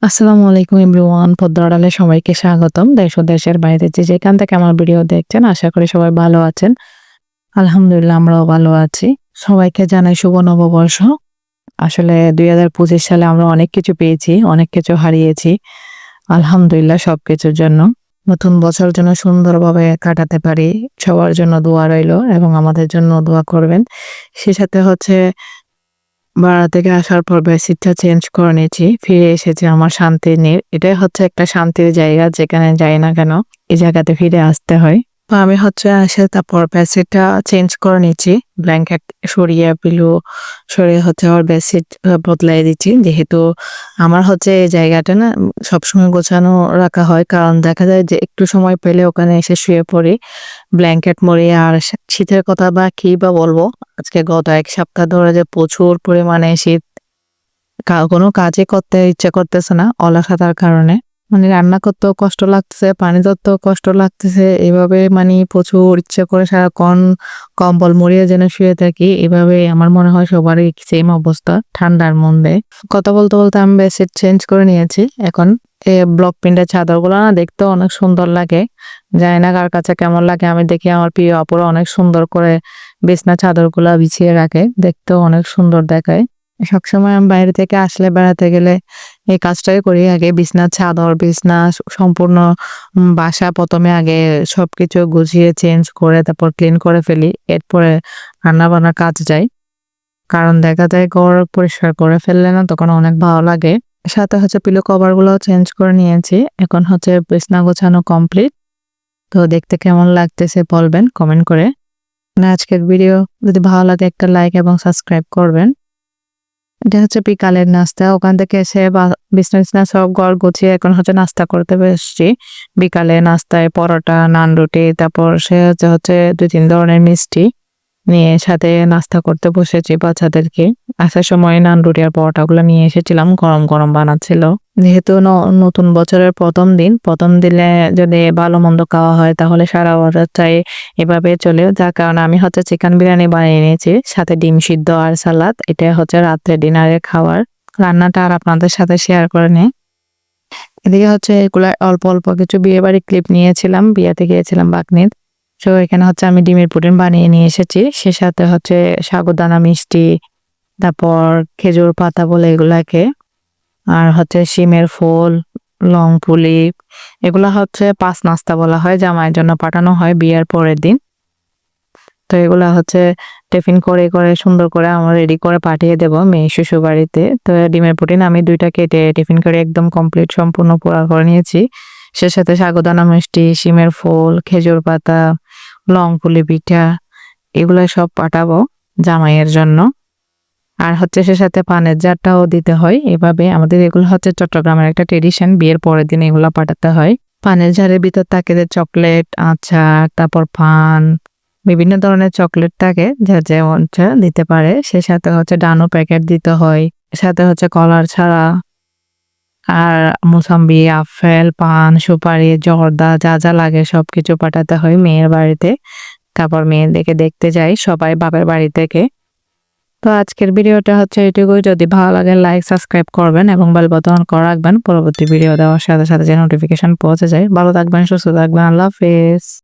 আসসালামু আলাইকুম এভরিওয়ান। পদ্মার আড়ালে সবাইকে স্বাগতম। দেশ ও দেশের বাইরে যে যেখান থেকে আমার ভিডিও দেখছেন আশা করি সবাই ভালো আছেন। আলহামদুলিল্লাহ আমরাও ভালো আছি। সবাইকে জানাই শুভ নববর্ষ। আসলে ২০২৫ সালে আমরা অনেক কিছু পেয়েছি, অনেক কিছু হারিয়েছি। আলহামদুলিল্লাহ সবকিছুর জন্য। নতুন বছর যেন সুন্দরভাবে কাটাতে পারি। সবার জন্য দোয়া রইলো এবং আমাদের জন্য দোয়া করবেন। সে সাথে হচ্ছে বাড়া থেকে আসার পর বেডশিটটা চেঞ্জ করে নিয়েছি। ফিরে এসেছি আমার শান্তির এটাই হচ্ছে একটা শান্তির জায়গা যেখানে যাই না কেন, এই জায়গাতে ফিরে আসতে হয়। তো আমি হচ্ছে এসে তারপর বেডশিটটা চেঞ্জ করে নিচ্ছি। ব্ল্যাঙ্কেট সরিয়ে পিলো সরিয়ে হচ্ছে আবার বেডশিট বদলাই দিচ্ছি। যেহেতু আমার হচ্ছে এই জায়গাটা না সবসময় গোছানো রাখা হয়। কারণ দেখা যায় যে একটু সময় পেলে ওখানে এসে শুয়ে পড়ি। ব্ল্যাঙ্কেট মুড়ি আর শীতের কথা বা কি বা বলবো। আজকে গত ১ সপ্তাহ ধরে যে প্রচুর পরিমাণে শীত, কোনো কাজই করতে ইচ্ছে করতেছে না অলসতার কারণে। মানে রান্না করতেও কষ্ট লাগতেছে, পানি ধরতেও কষ্ট লাগতেছে। এভাবে মানে প্রচুর ইচ্ছে করে সারাক্ষণ কম্বল মুড়িয়ে যেন শুয়ে থাকি। এভাবে আমার মনে হয় সবারই সেম অবস্থা ঠান্ডার মধ্যে। কথা বলতে, বলতে আমি বেডশিট চেঞ্জ করে নিয়েছি। এখন ব্লক প্রিন্টের চাদরগুলো না দেখতেও অনেক সুন্দর লাগে। জানি না কার কাছে কেমন লাগে। আমি দেখি আমার প্রিয় আপুরা অনেক সুন্দর করে বিছনা চাদরগুলা বিছিয়ে রাখে। দেখতেও অনেক সুন্দর দেখায়। সবসময় আমি বাইরে থেকে আসলে বেড়াতে গেলে এই কাজটাই করি। আগে বিছনার চাদর, বিছনা সম্পূর্ণ বাসা ১ম এ আগে সবকিছু গুছিয়ে চেঞ্জ করে তারপর ক্লিন করে ফেলি। এরপরে রান্না-বান্নার কাজে যাই। কারণ দেখা যায় ঘর পরিষ্কার করে ফেললে না তখন অনেক ভালো লাগে। সাথে হচ্ছে পিলো কভার গুলাও চেঞ্জ করে নিয়েছি। এখন হচ্ছে বিছনা গোছানো কমপ্লিট। তো দেখতে কেমন লাগতেছে বলবেন কমেন্ট করে। আজকের ভিডিও যদি ভালো লাগে একটা লাইক এবং সাবস্ক্রাইব করবেন। এটা হচ্ছে বিকালের নাস্তা। ওখান থেকে এসে বিছনা-টিছনা সব ঘর গুছিয়ে এখন হচ্ছে নাস্তা করতে বসছি। বিকালে নাস্তায় পরোটা, নান রুটি, তারপর সে হচ্ছে ২-৩ ধরনের মিষ্টি নিয়ে সাথে নাস্তা করতে বসেছি বাচ্চাদেরকে। আসার সময় নান রুটি আর পরোটাগুলো নিয়ে এসেছিলাম। গরম, গরম বানাচ্ছিল। যেহেতু নতুন বছরের ১ম দিন, ১ম দিনে যদি ভালো-মন্দ খাওয়া হয় তাহলে সারা বছরটাই এভাবে চলে। যার কারণে আমি হচ্ছে চিকেন বিরিয়ানি বানিয়ে নিয়েছি। সাথে ডিম সিদ্ধ আর সালাদ। এটাই হচ্ছে রাত্রে ডিনারের খাবার। রান্নাটা আর আপনাদের সাথে শেয়ার করে নেই। এদিকে হচ্ছে এগুলা অল্প, অল্প কিছু বিয়েবাড়ির ক্লিপ নিয়েছিলাম। বিয়েতে গিয়েছিলাম ভাগ্নির। সো এখানে হচ্ছে আমি ডিমের পুডিং বানিয়ে নিয়ে এসেছি। সে সাথে হচ্ছে সাগুদানা মিষ্টি, তারপর খেজুর পাতা বলে এগুলাকে। আর হচ্ছে শিমের ফুল, লং পুলি, এগুলা হচ্ছে ৫ নাস্তা বলা হয়। জামাইয়ের জন্য পাঠানো হয় বিয়ের পরের দিন। তো এগুলা হচ্ছে টিফিন করে, করে সুন্দর করে আমার রেডি করে পাঠিয়ে দেব মেয়ে শ্বশুরবাড়িতে। তো ডিমের পুডিং আমি ২ টা কেটে টিফিন করে একদম কমপ্লিট সম্পূর্ণ পুরা করে নিয়েছি। সে সাথে সাগুদানা মিষ্টি, শিমের ফুল, খেজুর পাতা, লং পুলি পিঠা এগুলা সব পাঠাবো জামাইয়ের জন্য। আর হচ্ছে সে সাথে পানের জারটাও দিতে হয়। এভাবে আমাদের এগুলো হচ্ছে চট্টগ্রামের একটা ট্র্যাডিশন। বিয়ের পরের দিন এগুলা পাঠাতে হয়। পানের জারের ভিতর থাকে যে চকলেট, আচার, তারপর পান, বিভিন্ন ধরনের চকলেট থাকে যা হচ্ছে দিতে পারে। সে সাথে হচ্ছে ডানো প্যাকেট দিতে হয়। সাথে হচ্ছে কলার ছাড়া আর মোসাম্বি, আপেল, পান, সুপারি, জর্দা যা, যা লাগে সবকিছু পাঠাতে হয় মেয়ের বাড়িতে। তারপর মেয়েদেরকে দেখতে যাই সবাই বাপের বাড়ি থেকে। তো আজকের ভিডিওটা হচ্ছে এটুকুই। যদি ভালো লাগে লাইক, সাবস্ক্রাইব করবেন এবং বেল বাটন অন করে রাখবেন। পরবর্তী ভিডিও দেওয়ার সাথে, সাথে যে নোটিফিকেশন পৌঁছে যায়। ভালো থাকবেন, সুস্থ থাকবেন। আল্লাহ হাফেজ।